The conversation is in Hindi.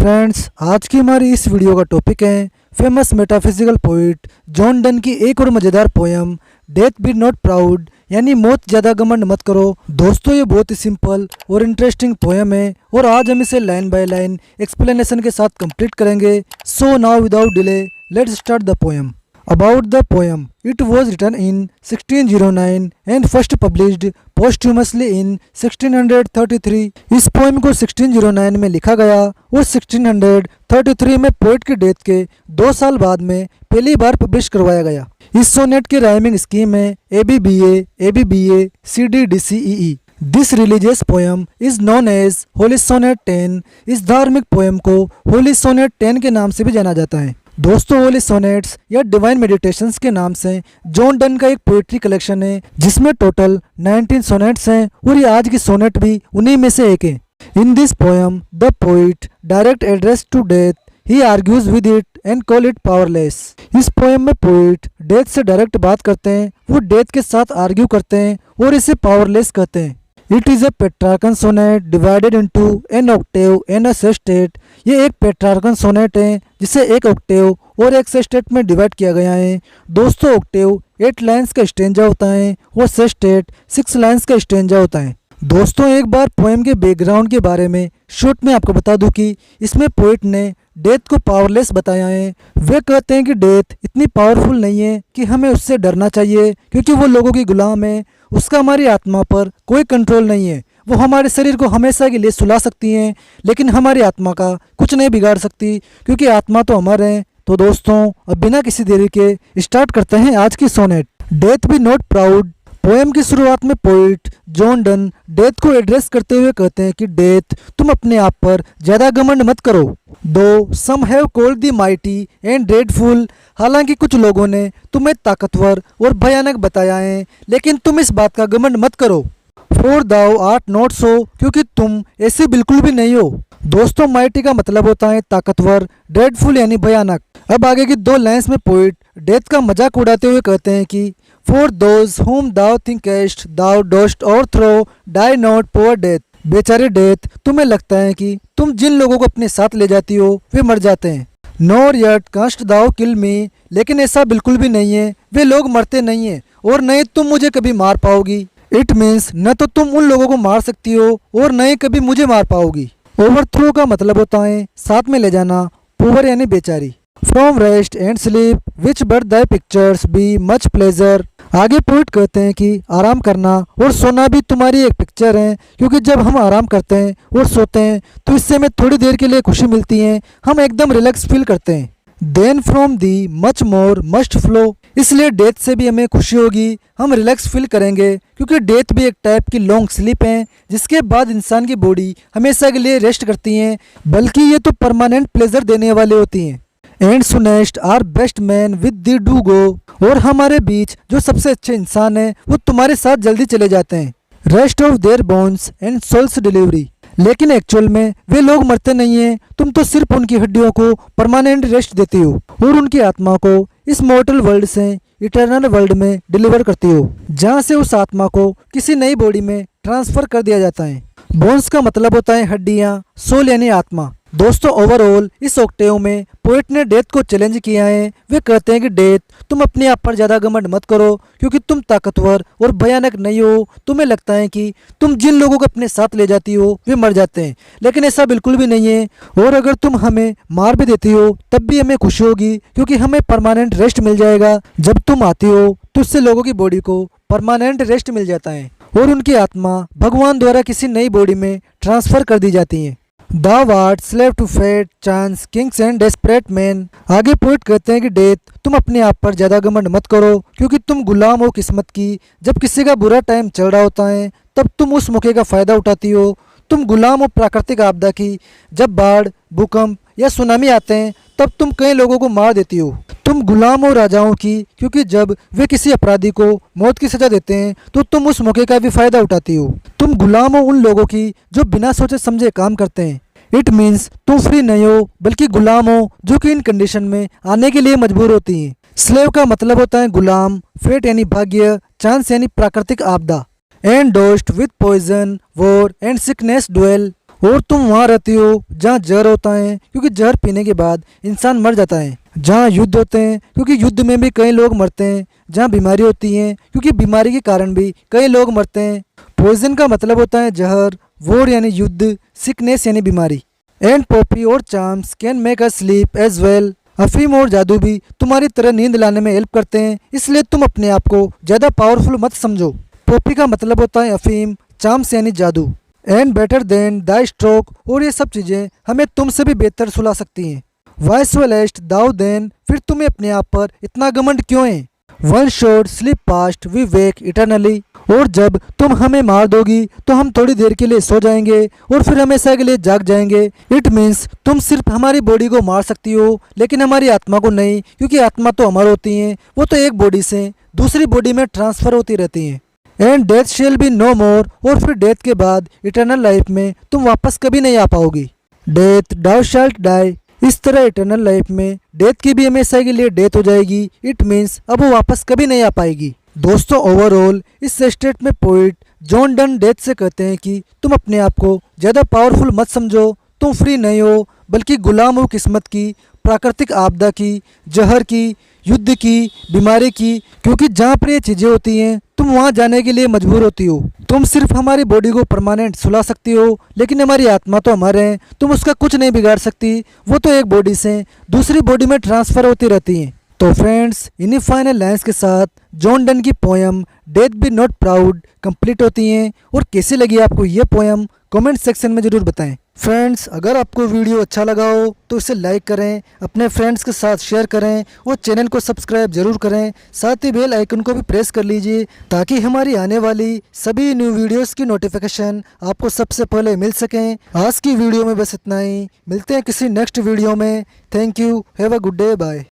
फ्रेंड्स, आज की हमारी इस वीडियो का टॉपिक है famous metaphysical poet John done की एक और मज़ेदार poem death be not proud, यानी मौत ज़्यादा घमंड मत करो। दोस्तों, ये बहुत ही सिंपल और इंटरेस्टिंग पोयम है और आज हम इसे लाइन बाय लाइन एक्सप्लेनेशन के साथ कंप्लीट करेंगे। So now without delay let's start the poem. About the poem, it was written in 1609 and first published posthumously in 1633। इस पोएम को 1609 में लिखा गया और 1633 में पोएट की डेथ के 2 साल बाद में पहली बार पब्लिश करवाया गया। इस सोनेट की राइमिंग स्कीम है ABBA CDDCEE। This religious poem is known as holy sonnet 10। इस धार्मिक पोएम को होली सोनेट 10 के नाम से भी जाना जाता है। दोस्तों, होली सोनेट्स या डिवाइन मेडिटेशंस के नाम से जॉन डन का एक पोएट्री कलेक्शन है जिसमें टोटल 19 सोनेट्स हैं और ये आज की सोनेट भी उन्हीं में से एक है। In this poem the poet direct address to death he argues with it and call it powerless. इस पोएम में पोइट डेथ से डायरेक्ट बात करते हैं, वो डेथ के साथ आर्ग्यू करते हैं और इसे पावरलेस कहते हैं। It is a Petrarchan sonnet divided into an octave and a sestet. ये एक पेट्रार्कन सोनेट है जिसे एक ऑक्टेव और एक सेस्टेट में डिवाइड किया गया है। दोस्तों, ऑक्टेव 8 लाइन्स का स्टेंजा होता है और सेस्टेट 6 लाइन्स का स्टेंजा होता है। दोस्तों, एक बार पोएम के बैकग्राउंड के बारे में शॉर्ट में आपको बता दूं कि इसमें पोइट ने डेथ को पावरलेस बताया है। वे कहते हैं कि डेथ इतनी पावरफुल नहीं है कि हमें उससे डरना चाहिए, क्योंकि वो लोगों की गुलाम है। उसका हमारी आत्मा पर कोई कंट्रोल नहीं है। वो हमारे शरीर को हमेशा के लिए सुला सकती हैं, लेकिन हमारी आत्मा का कुछ नहीं बिगाड़ सकती, क्योंकि आत्मा तो अमर है। तो दोस्तों, अब बिना किसी देरी के स्टार्ट करते हैं आज की sonnet death be not proud. Poem की शुरुआत में पोइट जॉन डन डेथ को एड्रेस करते हुए कहते हैं कि डेथ, तुम अपने आप पर ज्यादा घमंड मत करो। Though some have called the mighty and dreadful. हालांकि कुछ लोगों ने तुम्हें ताकतवर और भयानक बताया है, लेकिन तुम इस बात का घमंड मत करो। For thou art not so, क्योंकि तुम ऐसे बिल्कुल भी नहीं हो। दोस्तों, माइटी का मतलब होता है ताकतवर, ड्रेडफुल यानी भयानक। अब आगे की 2 लाइन्स में पोइट डेथ का मजाक उड़ाते हुए कहते हैं कि for those whom thou thinkest thou dost overthrow die not poor death। बेचारे डेथ, तुम्हें लगता है कि तुम जिन लोगों को अपने साथ ले जाती हो वे मर जाते हैं। Nor yet canst thou kill me, लेकिन ऐसा बिल्कुल भी नहीं है, वे लोग मरते नहीं है और न ही तुम मुझे कभी मार पाओगी। इट मीन्स न तो तुम उन लोगों को मार सकती हो और न ही कभी मुझे मार पाओगी। ओवरथ्रो का मतलब होता है साथ में ले जाना, पुअर यानी बेचारी। From rest and sleep which but Dai pictures be much pleasure. आगे पोइट कहते हैं कि आराम करना और सोना भी तुम्हारी एक पिक्चर है, क्योंकि जब हम आराम करते हैं और सोते हैं तो इससे हमें थोड़ी देर के लिए खुशी मिलती है, हम एकदम रिलैक्स फील करते हैं। Then from thee much more must flow. इसलिए डेथ से भी हमें खुशी होगी, हम रिलैक्स फील करेंगे, क्योंकि डेथ भी एक टाइप की लॉन्ग स्लीप है जिसके बाद इंसान की बॉडी हमेशा के लिए रेस्ट करती है, बल्कि ये तो परमानेंट प्लेजर देने वाले होती हैं। And soonest our best men with thee do go. और हमारे बीच जो सबसे अच्छे इंसान है वो तुम्हारे साथ जल्दी चले जाते हैं। Rest of their bones and souls delivery. लेकिन एक्चुअल में वे लोग मरते नहीं हैं, तुम तो सिर्फ उनकी हड्डियों को परमानेंट रेस्ट देती हो और उनकी आत्मा को इस मॉर्टल वर्ल्ड से इटर्नल वर्ल्ड में डिलीवर करती हो, जहाँ से उस आत्मा को किसी नई बॉडी में ट्रांसफर कर दिया जाता है। बोन्स का मतलब होता है हड्डियाँ, सोल यानी आत्मा। दोस्तों, ओवरऑल इस ऑक्टेव में पोएट ने डेथ को चैलेंज किया है। वे कहते हैं कि डेथ, तुम अपने आप पर ज्यादा घमंड मत करो, क्योंकि तुम ताकतवर और भयानक नहीं हो। तुम्हें लगता है कि तुम जिन लोगों को अपने साथ ले जाती हो वे मर जाते हैं, लेकिन ऐसा बिल्कुल भी नहीं है। और अगर तुम हमें मार भी देती हो तब भी हमें खुशी होगी, क्योंकि हमें परमानेंट रेस्ट मिल जाएगा। जब तुम आती हो तो उससे लोगों की बॉडी को परमानेंट रेस्ट मिल जाता है और उनकी आत्मा भगवान द्वारा किसी नई बॉडी में ट्रांसफर कर दी जाती है। Thou art slave to fate, chance, kings and desperate men। आगे पोइट कहते हैं कि डेथ, तुम अपने आप पर ज्यादा घमंड मत करो, क्योंकि तुम गुलाम हो किस्मत की। जब किसी का बुरा टाइम चल रहा होता है तब तुम उस मौके का फायदा उठाती हो। तुम गुलाम हो प्राकृतिक आपदा की। जब बाढ़, भूकंप या सुनामी आते हैं तब तुम कई लोगों को मार देती हो। तुम गुलाम हो राजाओं की, क्योंकि जब वे किसी अपराधी को मौत की सजा देते हैं तो तुम उस मौके का भी फायदा उठाती हो। तुम गुलाम हो उन लोगों की जो बिना सोचे समझे काम करते हैं। इट मीन्स तुम फ्री नहीं हो, बल्कि गुलाम हो जो कि इन कंडीशन में आने के लिए मजबूर होती हैं। स्लेव का मतलब होता है गुलाम, फेट यानी भाग्य, चांस यानी प्राकृतिक आपदा। And dost with poison war and sickness dwell. और तुम वहाँ रहती हो जहाँ जहर होता है, क्योंकि जहर पीने के बाद इंसान मर जाता है। जहाँ युद्ध होते हैं, क्योंकि युद्ध में भी कई लोग मरते हैं। जहाँ बीमारी होती है, क्योंकि बीमारी के कारण भी कई लोग मरते हैं। पॉइजन का मतलब होता है जहर, वॉर यानी युद्ध, सिकनेस यानी बीमारी। And poppy or charms can make us sleep as well. अफीम और जादू भी तुम्हारी तरह नींद लाने में हेल्प करते हैं, इसलिए तुम अपने आप को ज़्यादा पावरफुल मत समझो। पॉपी का मतलब होता है अफीम, चार्म्स यानी जादू। And better than the stroke, और ये सब चीज़ें हमें तुमसे भी बेहतर सुला सकती हैं। वाइस वेलेस्ट दाउ देन, फिर तुम्हें अपने आप पर इतना घमंड क्यों है। One short sleep past we wake eternally, और जब तुम हमें मार दोगी तो हम थोड़ी देर के लिए सो जाएंगे और फिर हमेशा के लिए जाग जाएंगे। इट मीन्स तुम सिर्फ हमारी बॉडी को मार सकती हो, लेकिन हमारी आत्मा को नहीं, क्योंकि आत्मा तो अमर होती है, वो तो एक बॉडी से दूसरी बॉडी में ट्रांसफर होती रहती हैं। And death shall be no more, और फिर डेथ के बाद इटर्नल लाइफ में तुम वापस कभी नहीं आ पाओगी। डेथ दाउ शाल्ट डाई, इस तरह इटर्नल लाइफ में डेथ की भी हमेशा के लिए डेथ हो जाएगी। इट मीन्स अब वो वापस कभी नहीं आ पाएगी। दोस्तों ओवरऑल इस स्टेट में पोइट जॉन डन डेथ से कहते हैं कि तुम अपने आप को ज़्यादा पावरफुल मत समझो। तुम फ्री नहीं हो, बल्कि गुलाम हो किस्मत की, प्राकृतिक आपदा की, जहर की, युद्ध की, बीमारी की, क्योंकि जहाँ पर ये चीज़ें होती हैं तुम वहाँ जाने के लिए मजबूर होती हो। तुम सिर्फ हमारी बॉडी को परमानेंट सुला सकती हो, लेकिन हमारी आत्मा तो हमारे हैं, तुम उसका कुछ नहीं बिगाड़ सकती। वो तो एक बॉडी से दूसरी बॉडी में ट्रांसफ़र होती रहती हैं। तो फ्रेंड्स, इन्हीं फाइनल लाइन्स के साथ जॉन डन की poem death be not proud complete होती हैं। और कैसी लगी आपको ये पोयम कमेंट सेक्शन में ज़रूर बताएं। फ्रेंड्स, अगर आपको वीडियो अच्छा लगा हो तो इसे लाइक करें, अपने फ्रेंड्स के साथ शेयर करें और चैनल को सब्सक्राइब जरूर करें। साथ ही बेल आइकन को भी प्रेस कर लीजिए, ताकि हमारी आने वाली सभी न्यू वीडियोस की नोटिफिकेशन आपको सबसे पहले मिल सकें। आज की वीडियो में बस इतना ही, मिलते हैं किसी नेक्स्ट वीडियो में। Thank you, have a good day, bye.